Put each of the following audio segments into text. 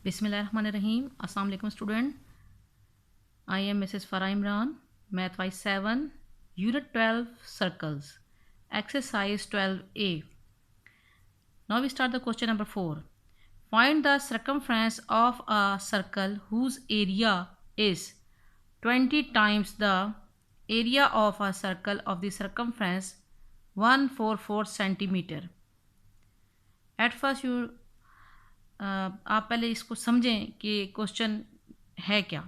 Bismillahirrahmanirrahim. Assalamu alaikum student. I am Mrs. Farah Imran. Math Wise 7, Unit 12, Circles. Exercise 12A. Now we start the question number 4. Find the circumference of a circle whose area is 20 times the area of a circle of the circumference 144 centimeter. At first आप पहले इसको समझें कि question है क्या.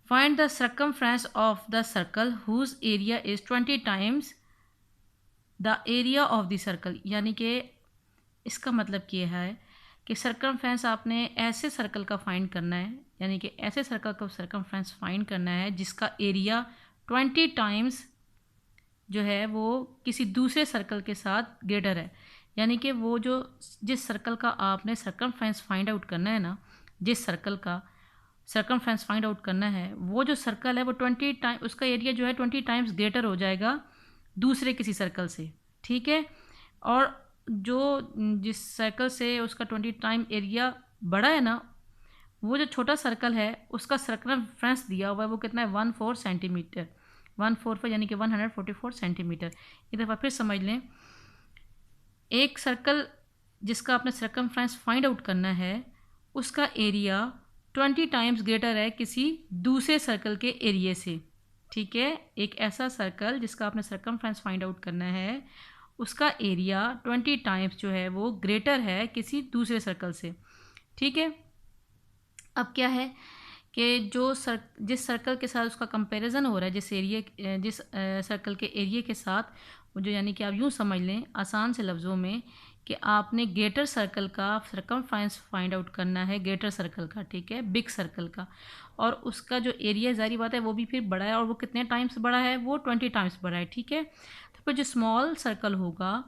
Find the circumference of the circle whose area is 20 times the area of the circle. यानी कि इसका मतलब ये है कि सर्कमफ्रेंस आपने ऐसे सर्कल का फाइंड करना है, यानी कि ऐसे सर्कल का सर्कमफ्रेंस फाइंड करना है जिसका एरिया 20 टाइम्स जो है वो किसी दूसरे सर्कल के साथ ग्रेटर है. यानी कि वो जो जिस सर्कल का आपने सर्कमफ्रेंस फाइंड आउट करना है ना, जिस सर्कल का सर्कमफ्रेंस फाइंड आउट करना है, वो जो सर्कल है वो 20 टाइम उसका एरिया जो है 20 टाइम्स ग्रेटर हो जाएगा दूसरे किसी सर्कल से. ठीक है. और जो जिस सर्कल से उसका 20 टाइम एरिया बड़ा है ना, वो जो छोटा सर्कल है उसका सर्कमफ्रेंस दिया हुआ है वो कितना है 14 सेंटीमीटर. 144 यानी कि 144 सेंटीमीटर. एक दफ़ा फिर समझ लें. एक सर्कल जिसका आपने सर्कमफ्रेंस फाइंड आउट करना है उसका एरिया 20 टाइम्स ग्रेटर है किसी दूसरे सर्कल के एरिया से. ठीक है. एक ऐसा सर्कल जिसका आपने सर्कमफ्रेंस फाइंड आउट करना है उसका एरिया 20 टाइम्स जो है वो ग्रेटर है किसी दूसरे सर्कल से. ठीक है. अब क्या है कि जिस सर्कल के साथ उसका कंपैरिजन हो रहा है, जिस सर्कल के एरिया के साथ, जो यानी कि आप यूँ समझ लें आसान से लफ्ज़ों में कि आपने ग्रेटर सर्कल का सर्कमफ्रेंस फाइंड आउट करना है, ग्रेटर सर्कल का. ठीक है. बिग सर्कल का. और उसका जो एरिया ज़ाहिर बात है वो भी फिर बड़ा है, और वो कितने टाइम्स बड़ा है, वो 20 टाइम्स बड़ा है. ठीक है. तो फिर जो स्मॉल सर्कल होगा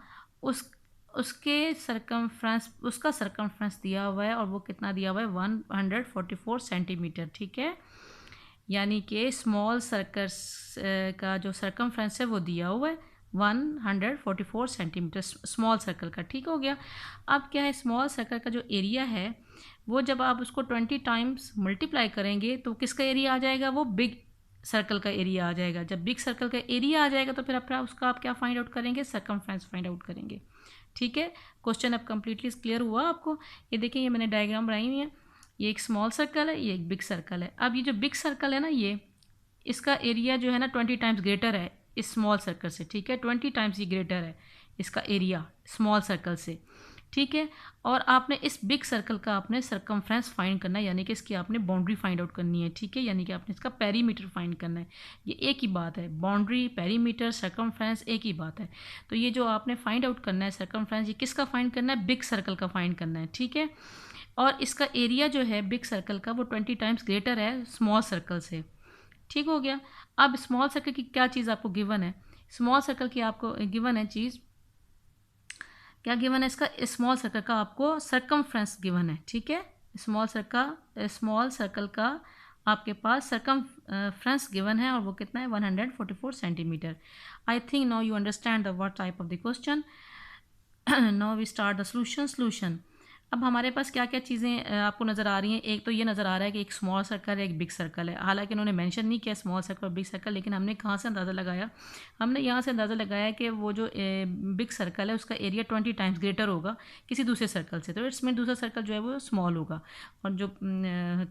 उसका सर्कमफ्रेंस दिया हुआ है, और वो कितना दिया हुआ है 144 सेंटीमीटर. ठीक है. यानी कि स्मॉल सर्कल का जो सर्कमफ्रेंस है वो दिया हुआ है 144 सेंटीमीटर स्मॉल सर्कल का. ठीक हो गया. अब क्या है, स्मॉल सर्कल का जो एरिया है वो जब आप उसको 20 टाइम्स मल्टीप्लाई करेंगे तो किसका एरिया आ जाएगा, वो बिग सर्कल का एरिया आ जाएगा. जब बिग सर्कल का एरिया आ जाएगा तो फिर आप क्या फाइंड आउट करेंगे, सर्कमफ्रेंस फाइंड आउट करेंगे. ठीक है. क्वेश्चन अब कम्प्लीटली क्लियर हुआ आपको. ये देखिए, ये मैंने डायग्राम बनाई हुई है. ये एक स्मॉल सर्कल है, ये एक बिग सर्कल है. अब ये जो बिग सर्कल है ना, ये इसका एरिया जो है ना 20 टाइम्स ग्रेटर है इस स्मॉल सर्कल से. ठीक है. 20 टाइम्स ही ग्रेटर है इसका एरिया स्मॉल सर्कल से. ठीक है. और आपने इस बिग सर्कल का आपने सर्कमफ्रेंस फाइंड करना है, यानी कि इसकी आपने बाउंड्री फाइंड आउट करनी है. ठीक है. यानी कि आपने इसका पेरीमीटर फाइंड करना है. ये एक ही बात है. बाउंड्री, पेरीमीटर, सर्कमफ्रेंस एक ही बात है. तो ये जो आपने फाइंड आउट करना है सर्कमफ्रेंस, ये किसका फाइंड करना है, बिग सर्कल का फाइंड करना है. ठीक है. और इसका एरिया जो है बिग सर्कल का वो 20 टाइम्स ग्रेटर है स्मॉल सर्कल से. ठीक हो गया. अब स्मॉल सर्कल की क्या चीज़ आपको गिवन है, स्मॉल सर्कल की आपको गिवन है चीज़ क्या गिवन है, इसका स्मॉल सर्कल का आपको सर्कमफ्रेंस गिवन है. ठीक है. स्मॉल सर्कल का आपके पास सर्कमफ्रेंस गिवन है, और वो कितना है 144 centimetre. I think now you understand the what type of the question. Now we start the solution. अब हमारे पास क्या क्या चीज़ें आपको नज़र आ रही हैं. एक तो ये नज़र आ रहा है कि एक स्मॉल सर्कल है, एक बिग सर्कल है. हालांकि उन्होंने मेंशन नहीं किया स्मॉल सर्कल और बिग सर्कल, लेकिन हमने कहाँ से अंदाज़ा लगाया, हमने यहाँ से अंदाज़ा लगाया कि वो जो बिग सर्कल है उसका एरिया 20 टाइम्स ग्रेटर होगा किसी दूसरे सर्कल से. तो इसमें दूसरा सर्कल जो है वो स्मॉल होगा. और जो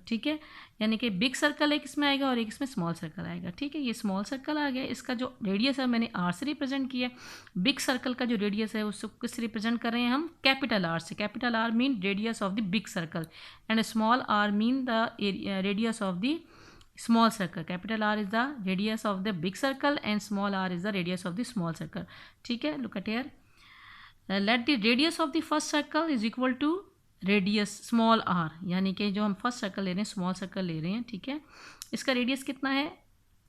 ठीक है, यानी कि बिग सर्कल एक इसमें आएगा और एक इसमें स्मॉल सर्कल आएगा. ठीक है. ये स्मॉल सर्कल आ गया. इसका जो रेडियस है मैंने आर से रिप्रेजेंट किया. बिग सर्कल का जो रेडियस है उसको किससे रिप्रेजेंट कर रहे हैं हम, कैपिटल आर से. Capital R mean radius of the big circle and small are mean the radius of the small circle. Capital R is the radius of the big circle and small r is the radius of the small circle. ठीक है. look at here. Let the radius of the first circle is equal to radius small r. यानी कि जो हम first circle ले रहे हैं, small circle ले रहे हैं. ठीक है. इसका रेडियस कितना है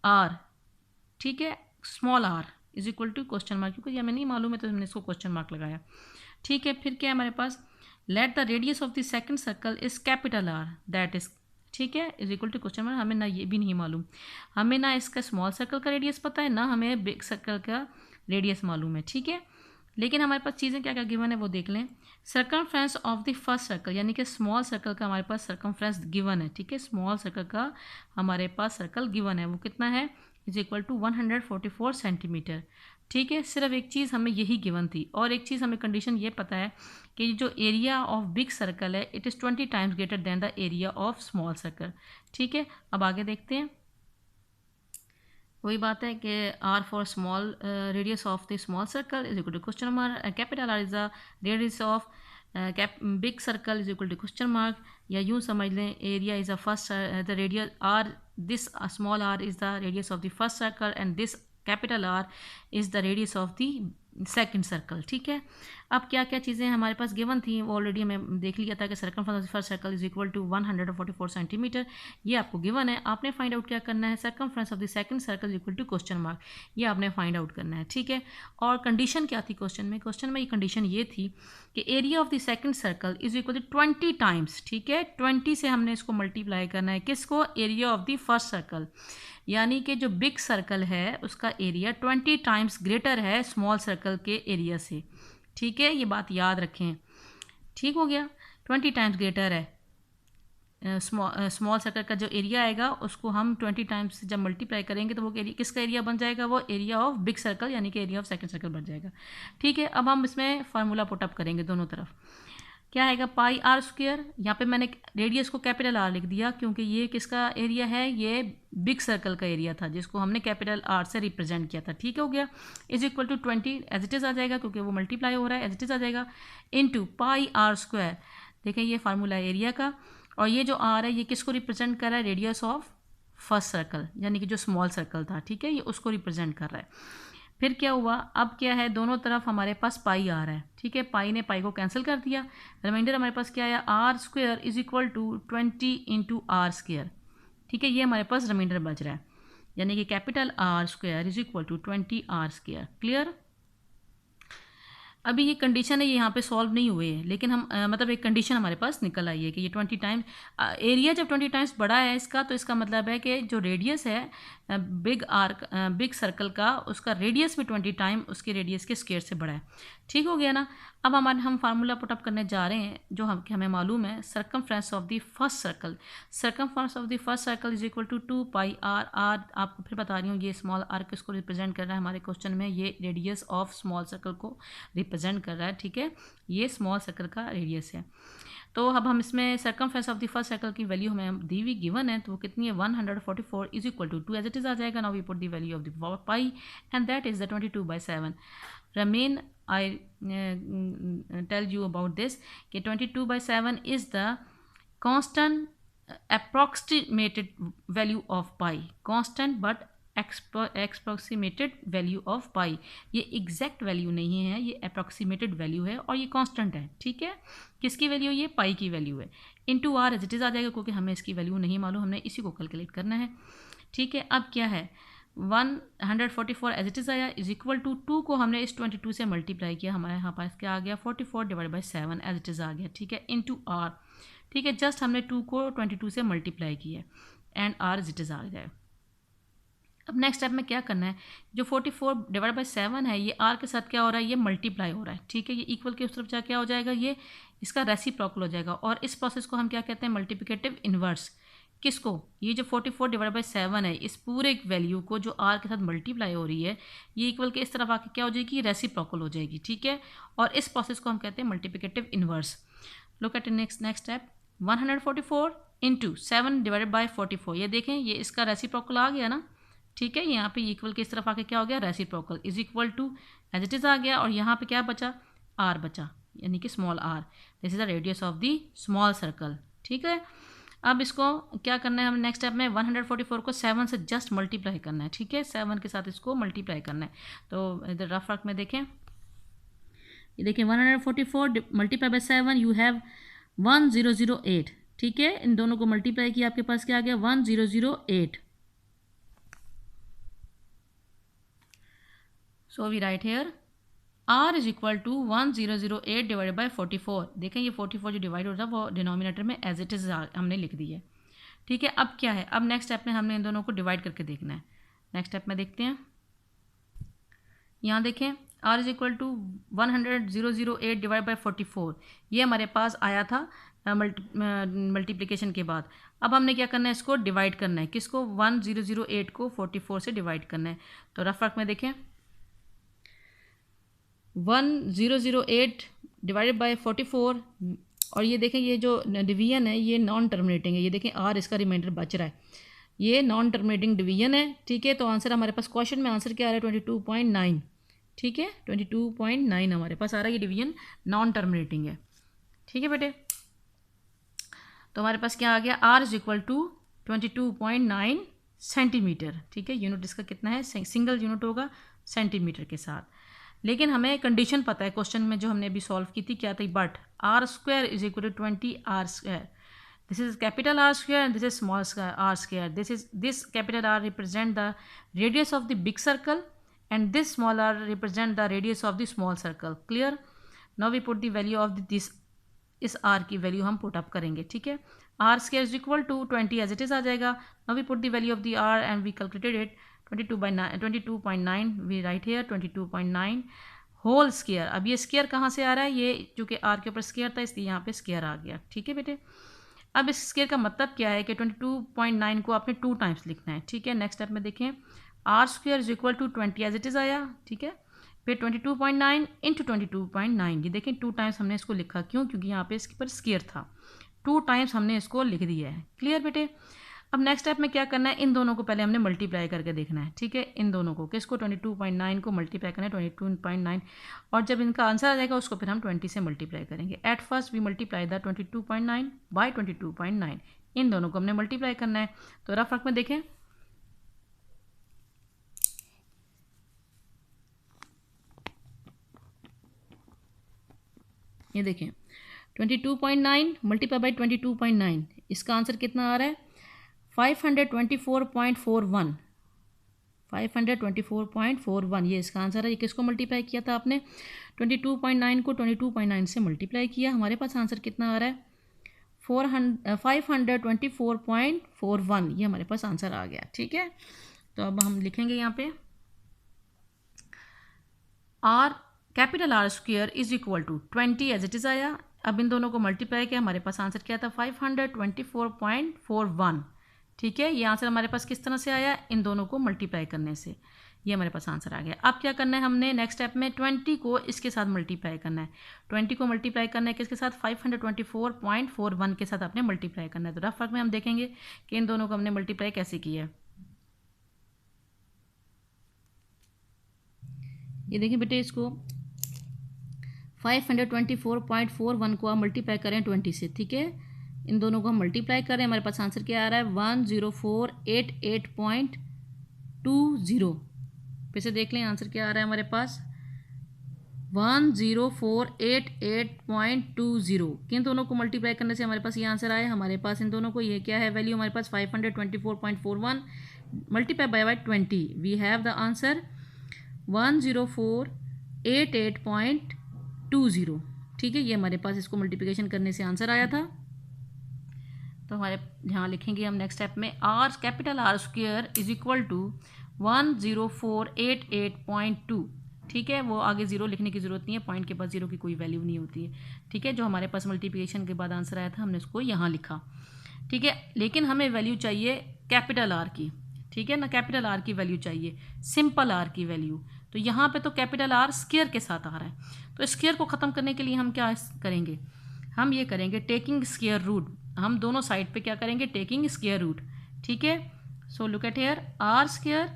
r. ठीक है. Small r is equal to question mark, क्योंकि हमें नहीं मालूम है तो हमने इसको क्वेश्चन मार्क लगाया. ठीक है. फिर क्या है हमारे पास, let the radius of the second circle is capital R that is. ठीक है. Is equal to question mark. हमें ना ये भी नहीं मालूम, हमें ना इसका स्मॉल सर्कल का रेडियस पता है, ना हमें बिग सर्कल का रेडियस मालूम है. ठीक है. लेकिन हमारे पास चीज़ें क्या क्या गिवन है वो देख लें। Circumference of the first circle यानी कि स्मॉल सर्कल का हमारे पास सर्कमफ्रेंस गिवन है, ठीक है। स्मॉल सर्कल का हमारे पास सर्कल गिवन है, वो कितना है, इज इक्वल टू 144 सेंटीमीटर, ठीक है। सिर्फ एक चीज़ हमें यही गिवन थी, और एक चीज़ हमें कंडीशन ये पता है कि जो एरिया ऑफ बिग सर्कल है it is 20 times greater than the area of small circle, ठीक है। अब आगे देखते हैं। वही बात है कि R for small radius of the small circle is equal to question mark, capital R is the radius of big circle is equal to question mark, या यूँ समझ लें area is the first the radius R, this small R is the radius of the first circle and this capital R is the radius of the second circle, ठीक है। अब क्या क्या चीज़ें हमारे पास गिवन थी वो ऑलरेडी हमें देख लिया था कि circumference of the first circle is equal to 144 centimetre, ये आपको गिवन है। आपने फाइंड आउट क्या करना है, circumference of the second circle is equal to question mark, ये आपने फाइंड आउट करना है, ठीक है। और कंडीशन क्या थी क्वेश्चन में ये कंडीशन ये थी कि area of the second circle is equal to 20 times, ठीक है। 20 से हमने इसको मल्टीप्लाई करना है, किसको, area of the first circle, यानी कि जो बिग सर्कल है उसका एरिया 20 टाइम्स ग्रेटर है स्मॉल सर्कल के एरिया से, ठीक है। ये बात याद रखें, ठीक हो गया। 20 टाइम्स ग्रेटर है स्मॉल सर्कल का जो एरिया आएगा उसको हम 20 टाइम्स जब मल्टीप्लाई करेंगे तो वो एरिया किसका एरिया बन जाएगा, वो एरिया ऑफ बिग सर्कल यानी कि एरिया ऑफ सेकंड सर्कल बन जाएगा, ठीक है। अब हम इसमें फार्मूला पुटअप करेंगे दोनों तरफ। क्या आएगा, पाई आर स्क्वायर, यहाँ पे मैंने रेडियस को कैपिटल आर लिख दिया क्योंकि ये किसका एरिया है, ये बिग सर्कल का एरिया था जिसको हमने कैपिटल आर से रिप्रेजेंट किया था, ठीक हो गया। Is equal to 20 as it is आ जाएगा क्योंकि वो मल्टीप्लाई हो रहा है, एज इट इज़ आ जाएगा, इनटू पाई आर स्क्वायर। देखें ये फार्मूला है एरिया का, और ये जो आर है ये किसको रिप्रेजेंट कर रहा है, रेडियस ऑफ फर्स्ट सर्कल यानी कि जो स्मॉल सर्कल था, ठीक है, ये उसको रिप्रेजेंट कर रहा है। फिर क्या हुआ, अब क्या है, दोनों तरफ हमारे पास पाई आ रहा है, ठीक है। पाई ने पाई को कैंसिल कर दिया, रिमाइंडर हमारे पास क्या आया, R square is equal to 20 into R square, ठीक है। ये हमारे पास रिमाइंडर बच रहा है, यानी कि capital R square is equal to 20 R square, clear. अभी ये कंडीशन है ये यहाँ पे सॉल्व नहीं हुए हैं, लेकिन हम मतलब एक कंडीशन हमारे पास निकल आई है कि ये 20 टाइम्स एरिया जब 20 टाइम्स बड़ा है इसका, तो इसका मतलब है कि जो रेडियस है बिग सर्कल का, उसका रेडियस भी 20 टाइम उसके रेडियस के स्क्वायर से बड़ा है, ठीक हो गया ना। अब हम फार्मूला पुटअप करने जा रहे हैं जो हमें मालूम है, circumference of the first circle, circumference of the first circle is equal to 2 pi R. आर आपको फिर बता रही हूँ ये स्मॉल आर किसको रिप्रेजेंट कर रहा है हमारे क्वेश्चन में, ये रेडियस ऑफ स्मॉल सर्कल को रिप्रेजेंट कर रहा है, ठीक है। ये स्मॉल सर्कल का रेडियस है। तो अब हम इसमें circumference of the first circle की वैल्यू हमें दी हुई गिवन है, तो वो कितनी है, 144 is equal to 2 as it is आ जाएगा। Now we put the value of the pi and that is the 22/7। रमेन I tell you about this कि 22/7 is the constant approximated value of pi, constant but approximated value of pi। ये exact value नहीं है, ये approximated value है और ये constant है, ठीक है। किसकी वैल्यू, ये पाई की वैल्यू है, into R as it is आ जाएगा क्योंकि हमें इसकी वैल्यू नहीं मालूम, हमने इसी को कैलकुलेट करना है, ठीक है। अब क्या है, 144 एज इट इज़ आया इज इक्वल टू 2 को हमने इस 22 से मल्टीप्लाई किया, हमारे यहाँ पास क्या आ गया, 44 divide by 7 as it is आ गया, ठीक है, इनटू आर, ठीक है। जस्ट हमने 2 को 22 से मल्टीप्लाई किया and R is it is आ जाए। अब नेक्स्ट स्टेप में क्या करना है, जो 44 डिवाइड बाई 7 है ये आर के साथ क्या हो रहा है, ये मल्टीप्लाई हो रहा है, ठीक है। ये इक्वल के उस तरफ जा क्या हो जाएगा, ये इसका रेसिप्रोकल हो जाएगा, और इस प्रोसेस को हम क्या कहते हैं, मल्टीप्लिकेटिव इन्वर्स। किसको, ये जो 44 डिवाइड बाई 7 है इस पूरे वैल्यू को जो आर के साथ मल्टीप्लाई हो रही है ये इक्वल के इस तरफ आके क्या हो जाएगी, रेसिप्रोकल हो जाएगी, ठीक है। और इस प्रोसेस को हम कहते हैं multiplicative inverse. Look at next step, 144 into 7 divided by 44, ये देखें ये इसका रेसिप्रोकल आ गया ना, ठीक है। यहाँ पे इक्वल के इस तरफ आके क्या हो गया, reciprocal is equal to as it is आ गया, और यहाँ पे क्या बचा, आर बचा, यानी कि small R, this is the radius of the small circle, ठीक है। अब इसको क्या करना है, हमें नेक्स्ट स्टेप में 144 को 7 से जस्ट मल्टीप्लाई करना है, ठीक है, 7 के साथ इसको मल्टीप्लाई करना है। तो इधर रफ वर्क में देखें, ये देखें 144 मल्टीप्लाई बाई 7 यू हैव 1008, ठीक है। इन दोनों को मल्टीप्लाई किया, आपके पास क्या आ गया, 1008। So we write here R is equal to 1008 divided by 44। देखें ये 44 जो डिवाइड हो रहा है वो डिनोमिनेटर में एज इट इज़ हमने लिख दी है, ठीक है। अब क्या है, अब नेक्स्ट स्टेप में हमने इन दोनों को डिवाइड करके देखना है। नेक्स्ट स्टेप में देखते हैं, यहाँ देखें R is equal to 100,008 divide by 44, ये हमारे पास आया था मल्टीप्लिकेशन के बाद। अब हमने क्या करना है, इसको डिवाइड करना है, किसको, 1008 को 44 से डिवाइड करना है। तो रफ वर्क में देखें, 1008 डिवाइडेड बाय 44, और ये देखें ये जो डिवीजन है ये नॉन टर्मिनेटिंग है, ये देखें आर इसका रिमाइंडर बच रहा है, ये नॉन टर्मिनेटिंग डिवीजन है, ठीक है। तो आंसर हमारे पास क्वेश्चन में आंसर क्या आ रहा है, 22.9, ठीक है, 22.9 हमारे पास आ रहा है, ये डिवीजन नॉन टर्मिनेटिंग है, ठीक है बेटे। तो हमारे पास क्या आ गया, R is equal to 22.9 centimetre, ठीक है। यूनिट इसका कितना है, सिंगल यूनिट होगा सेंटीमीटर के साथ। लेकिन हमें कंडीशन पता है क्वेश्चन में जो हमने अभी सॉल्व की थी, क्या थी, but R square is equal to 20 R square, this is capital R square and this is small are square, this capital R represent the radius of the big circle and this small R represent the radius of the small circle, clear. Now we put the value of this, इस R की value हम put up करेंगे, ठीक है। R square is equal to 20 as it is आ जाएगा। Now we put the value of the R and we calculated it 22.9 we write here 22.9 whole square. अब ये स्क्वायर कहाँ से आ रहा है, ये चूँकि आर के ऊपर स्क्वायर था इसलिए यहाँ पे स्क्वायर आ गया, ठीक है बेटे। अब इस स्क्वायर का मतलब क्या है कि 22.9 को आपने 2 टाइम्स लिखना है, ठीक है। नेक्स्ट स्टेप में देखें, R square is equal to 20 as it is आया, ठीक है। फिर 22.9 इंटू 22.9, ये देखें 2 टाइम्स हमने इसको लिखा, क्यों, क्योंकि यहाँ पे इसके ऊपर स्क्वायर था, 2 टाइम्स हमने इसको लिख दिया है, क्लियर बेटे। अब नेक्स्ट स्टेप में क्या करना है, इन दोनों को पहले हमने मल्टीप्लाई करके देखना है, ठीक है। इन दोनों को, किसको, 22.9 को मल्टीप्लाई करना है 22.9, और जब इनका आंसर आ जाएगा उसको फिर हम 20 से मल्टीप्लाई करेंगे। At first we multiply the 22.9 by 22.9, इन दोनों को हमने मल्टीप्लाई करना है। तो रफ वर्क में देखें, ये देखें 22.9 मल्टीप्लाई बाई 22.9, इसका आंसर कितना आ रहा है, 524.41, 524.41 ये इसका आंसर है। ये किसको मल्टीप्लाई किया था आपने, 22.9 को 22.9 से मल्टीप्लाई किया, हमारे पास आंसर कितना आ रहा है, 524.41, ये हमारे पास आंसर आ गया, ठीक है। तो अब हम लिखेंगे यहाँ पे R, capital R square is equal to 20 as it is आया। अब इन दोनों को मल्टीप्लाई किया, हमारे पास आंसर क्या था, 524.41, ठीक है। ये आंसर हमारे पास किस तरह से आया, इन दोनों को मल्टीप्लाई करने से, ये हमारे पास आंसर आ गया। अब क्या करना है हमने, नेक्स्ट स्टेप में 20 को इसके साथ मल्टीप्लाई करना है, 20 को मल्टीप्लाई करना है किसके साथ, 524.41 के साथ आपने मल्टीप्लाई करना है। तो रफ वर्क में हम देखेंगे कि इन दोनों को हमने मल्टीप्लाई कैसे किया है। ये देखिए बेटे, इसको 524.41 को आप मल्टीप्लाई करें 20 से, ठीक है। इन दोनों को हम मल्टीप्लाई करें, हमारे पास आंसर क्या आ रहा है, 10488.20, फिर से देख लें आंसर क्या आ रहा है हमारे पास, 10488.20। किन दोनों को मल्टीप्लाई करने से हमारे पास ये आंसर आया, हमारे पास इन दोनों को, ये क्या है वैल्यू हमारे पास 524.41 multiply by 20, we have the answer 10488.20, ठीक है। ये हमारे पास इसको मल्टीप्लिकेशन करने से आंसर आया था। तो हमारे यहाँ लिखेंगे हम नेक्स्ट स्टेप में, R, capital R square is equal to 10488.2, ठीक है। वो आगे जीरो लिखने की ज़रूरत नहीं है, पॉइंट के पास जीरो की कोई वैल्यू नहीं होती है, ठीक है। जो हमारे पास मल्टीप्लिकेशन के बाद आंसर आया था हमने उसको यहाँ लिखा, ठीक है। लेकिन हमें वैल्यू चाहिए कैपिटल आर की, ठीक है ना, कैपिटल आर की वैल्यू चाहिए, सिंपल आर की वैल्यू। तो यहाँ पे तो कैपिटल आर स्क्वायर के साथ आ रहा है, तो स्क्वायर को ख़त्म करने के लिए हम क्या करेंगे, हम ये करेंगे टेकिंग स्क्वायर रूट, हम दोनों साइड पे क्या करेंगे, टेकिंग स्क्वायर रूट, ठीक है। So look at here, R square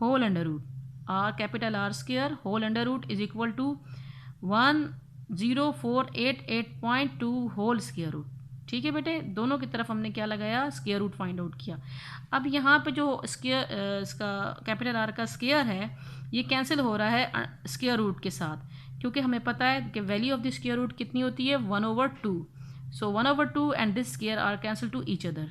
whole under root, R capital R square whole under root is equal to 10488.2 whole square root, ठीक है बेटे। दोनों की तरफ हमने क्या लगाया, स्क्वायर रूट फाइंड आउट किया। अब यहाँ पे जो स्क्वायर इसका कैपिटल आर का स्क्वायर है ये कैंसिल हो रहा है स्क्वायर रूट के साथ, क्योंकि हमें पता है कि value of the square root कितनी होती है, 1/2। So 1/2 and this square R cancel to each other,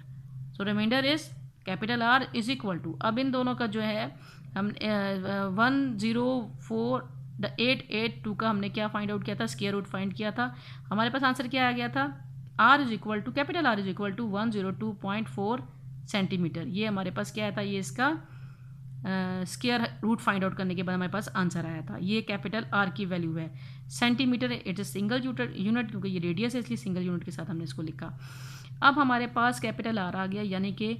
so reminder is capital R is equal to, अब इन दोनों का जो है हम 104.882 का हमने क्या फाइंड आउट किया था, स्क्वायर रूट फाइंड किया था। हमारे पास आंसर क्या आ गया था, R is equal to, capital R is equal to 102.4 centimetre. ये हमारे पास क्या था, ये इसका स्क्वायर रूट फाइंड आउट करने के बाद हमारे पास आंसर आया था। ये कैपिटल आर की वैल्यू है। Centimetre it is single unit, क्योंकि ये रेडियस है इसलिए सिंगल यूनिट के साथ हमने इसको लिखा। अब हमारे पास कैपिटल आर आ गया, यानी कि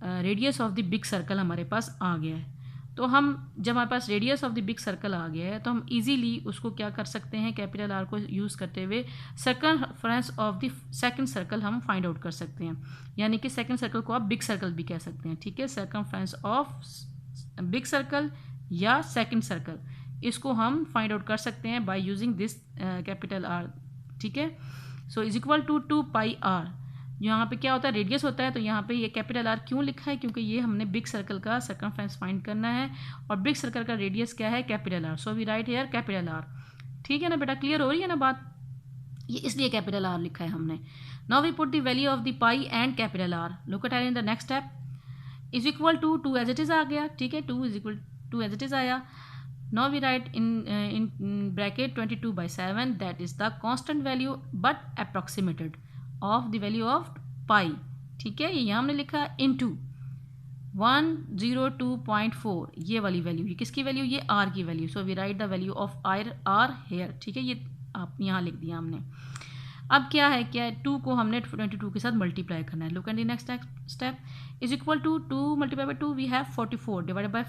radius of the big circle हमारे पास आ गया है। तो हम जब हमारे पास radius of the big circle आ गया है तो हम इजीली उसको क्या कर सकते हैं, कैपिटल आर को यूज़ करते हुए circumference of the second circle हम फाइंड आउट कर सकते हैं। यानी कि सेकंड सर्कल को आप बिग सर्कल भी कह सकते हैं, ठीक है। सर्कमफ्रेंस ऑफ बिग सर्कल या सेकंड सर्कल, इसको हम फाइंड आउट कर सकते हैं by using this capital R, ठीक है। So is equal to 2 pi R. यहाँ पे क्या होता है, रेडियस होता है, तो यहाँ पे ये कैपिटल आर क्यों लिखा है, क्योंकि ये हमने बिग सर्कल का सर्कमफ्रेंस फाइंड करना है और बिग सर्कल का रेडियस क्या है, capital R. So we write here capital R. ठीक है ना बेटा, क्लियर हो रही है ना बात, ये इसलिए कैपिटल आर लिखा है हमने। Now we put the value of the pi and capital R. Look at in the next step, is equal to 2 as it is आ गया, ठीक है, 2 is equal 2 as it is आया। Now we write in bracket 22/7 that is the constant value but approximated of the value of pi, ठीक है। ये यहाँ हमने लिखा इनटू 102.4, ये वाली वैल्यू, ये किसकी वैल्यू, ये आर की value. So we write the value of R here, ठीक है, ये आप यहाँ लिख दिया हमने। अब क्या है, क्या 2 को हमने 22 के साथ मल्टीप्लाई करना है। Look at the next step, is equal to 2 multiply by 2 we have 44 divided by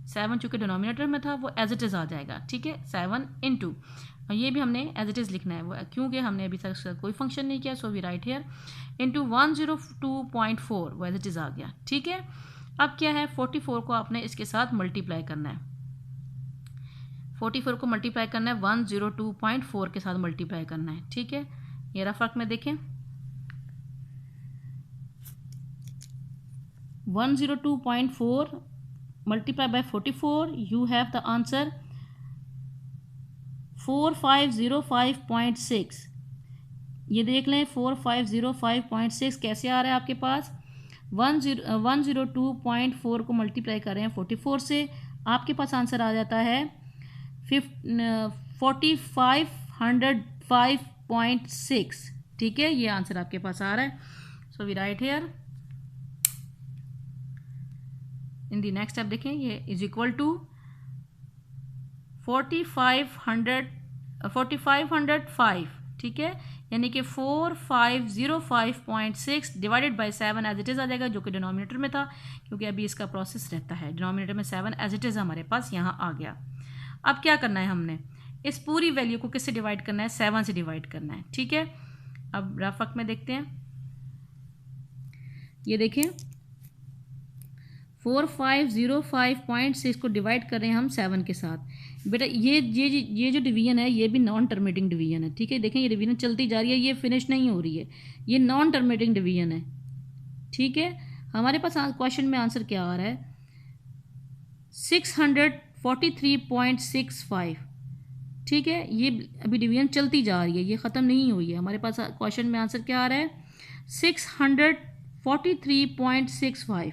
7 चूँकि डिनोमिनेटर में था वो एज इट इज़ आ जाएगा, ठीक है। 7 इंटू, और ये भी हमने एज इट इज़ लिखना है वो, क्योंकि हमने अभी तक कोई फंक्शन नहीं किया। So we write here into 102.4, वो एज इट इज़ आ गया, ठीक है। अब क्या है, 44 को आपने इसके साथ मल्टीप्लाई करना है। 44 को मल्टीप्लाई करना है 102.4 के साथ मल्टीप्लाई करना है, ठीक है। ये रफ वर्क में देखें, 102.4 multiply by 44, you have the answer 4505.6। ये देख लें 4505.6 कैसे आ रहा है आपके पास, 102.4 को मल्टीप्लाई कर रहे हैं 44 से, आपके पास आंसर आ जाता है 4505.6, ठीक है। ये आंसर आपके पास आ रहा है। So we write here in the next step, देखें ये इज इक्वल टू 4505, ठीक है, यानी कि 4505.6 divided by 7 as it is आ जाएगा, जो कि डिनोमिनेटर में था, क्योंकि अभी इसका प्रोसेस रहता है। डिनोमिनेटर में 7 एज इट इज़ हमारे पास यहाँ आ गया। अब क्या करना है, हमने इस पूरी वैल्यू को किससे डिवाइड करना है, 7 से डिवाइड करना है, ठीक है। अब रफ वर्क में देखते हैं, ये देखें 4505.6 को डिवाइड कर रहे हैं हम 7 के साथ। बेटा ये जो डिवीजन है ये भी नॉन टर्मिनेटिंग डिवीजन है, ठीक है। देखें ये डिवीजन चलती जा रही है, ये फिनिश नहीं हो रही है, ये नॉन टर्मिनेटिंग डिवीजन है, ठीक है। हमारे पास क्वेश्चन में आंसर क्या आ रहा है, 643.65, ठीक है। ये अभी डिवीजन चलती जा रही है, ये ख़त्म नहीं हुई है। हमारे पास क्वेश्चन में आंसर क्या आ रहा है, 643.65,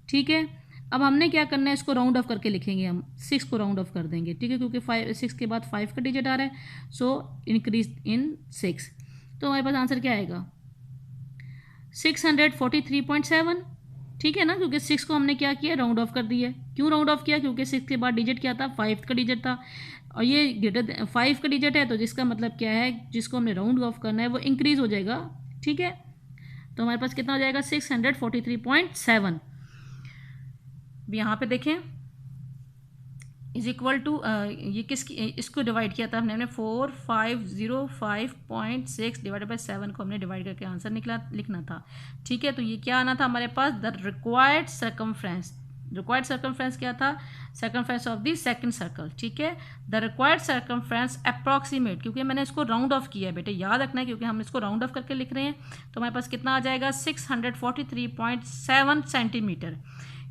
ठीक है। अब हमने क्या करना है, इसको राउंड ऑफ करके लिखेंगे हम, 6 को राउंड ऑफ कर देंगे, ठीक है, क्योंकि 6 के बाद 5 का डिजिट आ रहा है। सो इंक्रीज इन 6, तो हमारे पास आंसर क्या आएगा, 643.7, ठीक है ना, क्योंकि 6 को हमने क्या किया, राउंड ऑफ कर दिया। क्यों राउंड ऑफ किया, क्योंकि 6 के बाद डिजिट क्या था, 5 का डिजिट था, और ये ग्रेटर 5 का डिजिट है, तो जिसका मतलब क्या है, जिसको हमने राउंड ऑफ करना है वो इंक्रीज हो जाएगा, ठीक है। तो हमारे पास कितना हो जाएगा, 643.7। यहाँ पे देखें इज इक्वल टू ये किसकी, इसको डिवाइड किया था हमने 4505.6 डिवाइडेड बाई 7 को हमने डिवाइड करके आंसर लिखना था, ठीक है। तो ये क्या आना था हमारे पास, the required circumference. Required circumference क्या था, circumference of the second circle, ठीक है। द रिक्वायर्ड सर्कमफ्रेंस अप्रॉक्सीमेट, क्योंकि मैंने इसको राउंड ऑफ किया है बेटे, याद रखना है, क्योंकि हम इसको राउंड ऑफ करके लिख रहे हैं। तो हमारे पास कितना आ जाएगा, 643.7 सेंटीमीटर।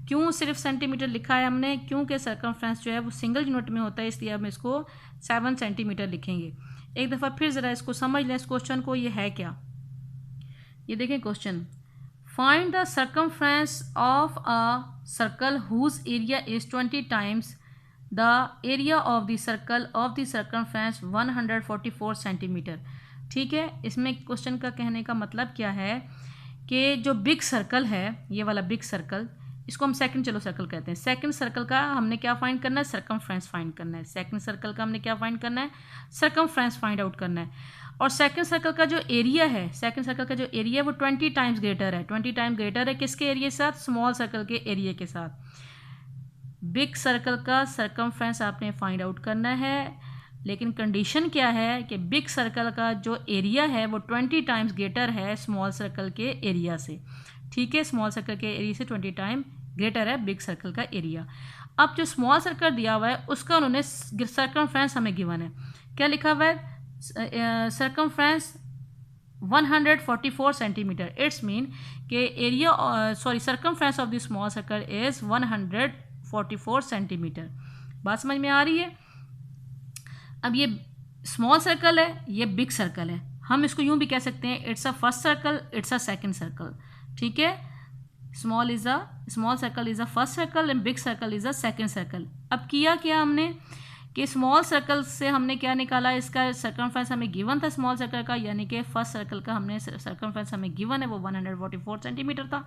क्यों सिर्फ सेंटीमीटर लिखा है हमने, क्योंकि सर्कमफ्रेंस जो है वो सिंगल यूनिट में होता है, इसलिए हम इसको 7 सेंटीमीटर लिखेंगे। एक दफ़ा फिर ज़रा इसको समझ लें, इस क्वेश्चन को, ये है क्या, ये देखें question, find the circumference of a circle whose area is 20 times the area of the circle of the circumference 144 centimetre, ठीक है। इसमें क्वेश्चन का कहने का मतलब क्या है कि जो बिग सर्कल है, ये वाला बिग सर्कल, इसको हम सेकंड चलो सर्कल कहते हैं। सेकंड सर्कल का हमने क्या फाइंड करना है, सर्कमफ्रेंस फाइंड करना है। सेकंड सर्कल का हमने क्या फाइंड करना है, सर्कमफ्रेंस फाइंड आउट करना है। और सेकंड सर्कल का जो एरिया है, सेकंड सर्कल का जो एरिया है वो 20 टाइम्स ग्रेटर है। 20 टाइम ग्रेटर है किसके एरिया के साथ, स्मॉल सर्कल के एरिया के साथ। बिग सर्कल का सर्कमफ्रेंस आपने फाइंड आउट करना है, लेकिन कंडीशन क्या है कि बिग सर्कल का जो एरिया है वो 20 टाइम्स ग्रेटर है स्मॉल सर्कल के एरिया से। ठीक है, स्मॉल सर्कल के एरिया से 20 टाइम ग्रेटर है बिग सर्कल का एरिया। अब जो स्मॉल सर्कल दिया हुआ है उसका उन्होंने सर्कमफ्रेंस हमें गिवन है, क्या लिखा हुआ है, सर्कमफ्रेंस 144 सेंटीमीटर। इट्स मीन के area circumference of the small circle is 144 centimetre. बात समझ में आ रही है। अब ये स्मॉल सर्कल है, ये बिग सर्कल है, हम इसको यूं भी कह सकते हैं it's a first circle, it's a second circle. ठीक है, small circle is a first circle and big circle is a second circle. अब किया क्या हमने कि स्मॉल सर्कल से हमने क्या निकाला, इसका सर्कमफ्रेंस हमें गिवन था स्मॉल सर्कल का, यानी कि फर्स्ट सर्कल का हमने सर्कमफ्रेंस हमें गिवन है वो 144 सेंटीमीटर था।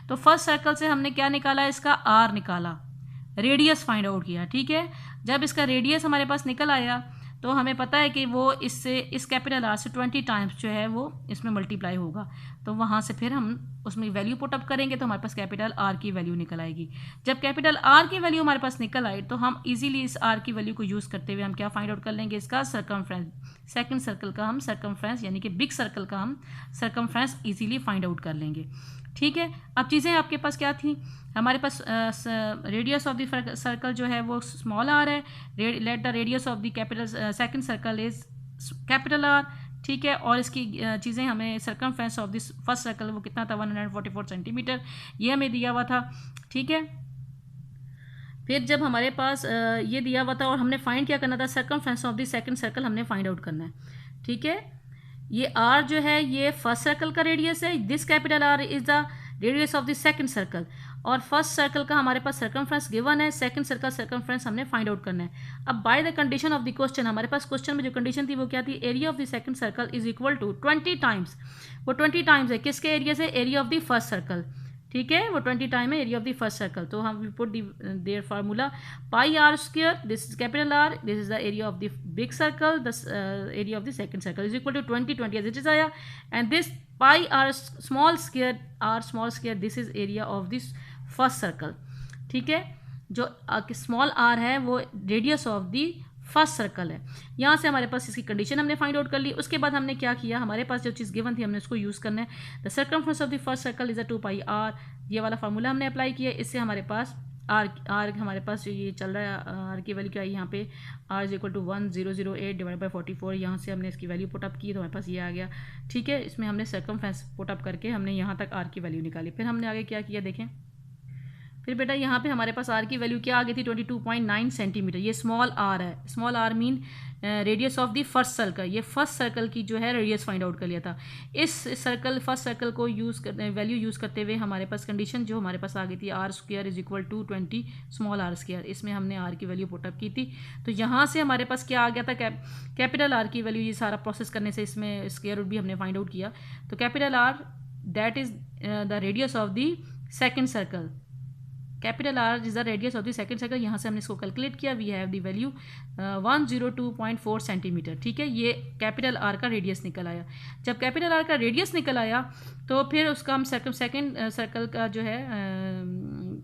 तो फर्स्ट सर्कल से हमने क्या निकाला, इसका आर निकाला, रेडियस फाइंड आउट किया। ठीक है, जब इसका रेडियस हमारे पास निकल आया तो हमें पता है कि वो इससे इस कैपिटल आर से 20 टाइम्स जो है वो इसमें मल्टीप्लाई होगा। तो वहाँ से फिर हम उसमें वैल्यू पुट अप करेंगे तो हमारे पास कैपिटल आर की वैल्यू निकल आएगी। जब कैपिटल आर की वैल्यू हमारे पास निकल आई तो हम इजीली इस आर की वैल्यू को यूज़ करते हुए हम क्या फाइंड आउट कर लेंगे, इसका सर्कमफ्रेंस। सेकंड सर्कल का हम सर्कमफ्रेंस यानी कि बिग सर्कल का हम सर्कमफ्रेंस इजीली फाइंड आउट कर लेंगे। ठीक है, अब चीज़ें आपके पास क्या थी, हमारे पास रेडियस ऑफ द सर्कल जो है वो स्मॉल आर है, late the radius of the capital second circle is capital R. ठीक है, और इसकी चीज़ें हमें circumference of this first circle वो कितना था 144 सेंटीमीटर, ये हमें दिया हुआ था। ठीक है, फिर जब हमारे पास ये दिया हुआ था और हमने फाइंड क्या करना था, circumference of the second circle हमने फाइंड आउट करना है। ठीक है, ये आर जो है ये फर्स्ट सर्कल का रेडियस है, this capital R is the radius of the second circle, और फर्स्ट सर्कल का हमारे पास सर्कमफ्रेंस गिवन है, सेकंड सर्कल सर्कमफ्रेंस हमने फाइंड आउट करना है। अब by the condition of the question, हमारे पास क्वेश्चन में जो कंडीशन थी वो क्या थी, area of the second circle is equal to 20 times, वो 20 टाइम्स है किसके एरिया से, area of the first circle. ठीक है, वो 20 टाइम है area of the first circle. तो हम put their formula pi R square, this is capital R, this is the area of the big circle, the area of the second circle is equal to 20 as it is आया, and this pi r small square this is area of this first circle. ठीक है, जो small r है वो radius of the first circle है। यहाँ से हमारे पास इसकी कंडीशन हमने फाइंड आउट कर ली। उसके बाद हमने क्या किया, हमारे पास जो चीज़ गिवन थी हमने उसको यूज़ करना है। The circumference of the first circle is a 2 pi r, ये वाला फार्मूला हमने अप्लाई किया। इससे हमारे पास आर हमारे पास जो ये चल रहा है आर की वैल्यू क्या है यहाँ पे, R is equal to 1008 divide by 44। यहाँ से हमने इसकी वैल्यू पुटअप की तो हमारे पास ये आ गया। ठीक है, इसमें हमने सर्कमफ्रेंस पुटअप करके हमने यहाँ तक आर की वैल्यू निकाली। फिर हमने आगे क्या किया देखें, फिर बेटा यहाँ पे हमारे पास आर की वैल्यू क्या आ गई थी 22.9 सेंटीमीटर। ये स्मॉल आर है, small are mean radius of the first circle, ये फर्स्ट सर्कल की जो है रेडियस फाइंड आउट कर लिया था। इस सर्कल फर्स्ट सर्कल को यूज़ करते वैल्यू यूज़ करते हुए हमारे पास कंडीशन जो हमारे पास आ गई थी R square is equal to 20 small are square, इसमें हमने आर की वैल्यू पुटअप की थी। तो यहाँ से हमारे पास क्या आ गया था, कैपिटल आर की वैल्यू, ये सारा प्रोसेस करने से इसमें स्क्वायर रूट भी हमने फाइंड आउट किया। तो capital R that is the radius of the second circle, capital R is the radius of the second circle. यहाँ से हमने इसको कैलकुलेट किया, we have the value 102.4 centimetre. ठीक है, ये कैपिटल आर का रेडियस निकल आया। जब कैपिटल आर का रेडियस निकल आया तो फिर उसका हम सेकंड सर्कल का जो है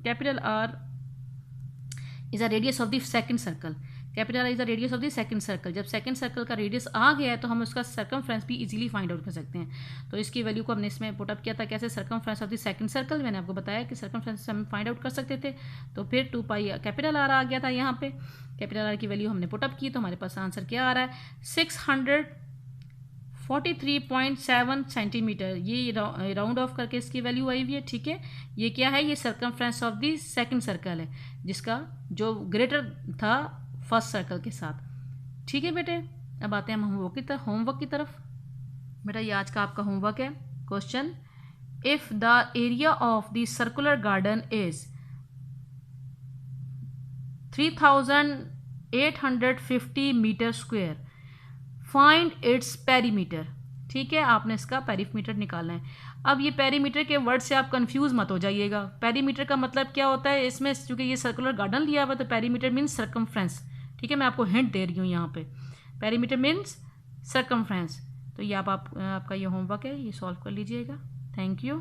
capital R is the radius of the second circle, capital R is the radius of the second circle. जब सेकंड सर्कल का रेडियस आ गया है तो हम उसका सर्कमफ्रेंस भी इजीली फाइंड आउट कर सकते हैं। तो इसकी वैल्यू को हमने इसमें पुटअप किया था कैसे, circumference of the second circle, मैंने आपको बताया कि सर्कमफ्रेंस हम फाइंड आउट कर सकते थे। तो फिर 2 पाई कैपिटल आर आ गया था, यहाँ पे कैपिटल आर की वैल्यू हमने पुटअप की तो हमारे पास आंसर क्या आ रहा है 643.7 सेंटीमीटर। ये राउंड ऑफ करके इसकी वैल्यू आई हुई है। ठीक है, ये क्या है, ये circumference of the second circle है जिसका जो ग्रेटर था फर्स्ट सर्कल के साथ। ठीक है बेटे, अब आते हैं हम होमवर्क की तरफ। बेटा ये आज का आपका होमवर्क है। Question, if the area of the circular garden is 3850 metre square, find its perimeter. ठीक है, आपने इसका पेरीमीटर निकालना है। अब ये पेरीमीटर के वर्ड से आप कंफ्यूज मत हो जाइएगा। पेरीमीटर का मतलब क्या होता है, इसमें चूँकि ये सर्कुलर गार्डन लिया हुआ है तो पेरीमीटर मीन्स सर्कमफ्रेंस। ठीक है, मैं आपको हिंट दे रही हूँ यहाँ पे, पेरीमीटर मीन्स सर्कमफ्रेंस। तो ये आपका ये होमवर्क है, ये सॉल्व कर लीजिएगा। Thank you.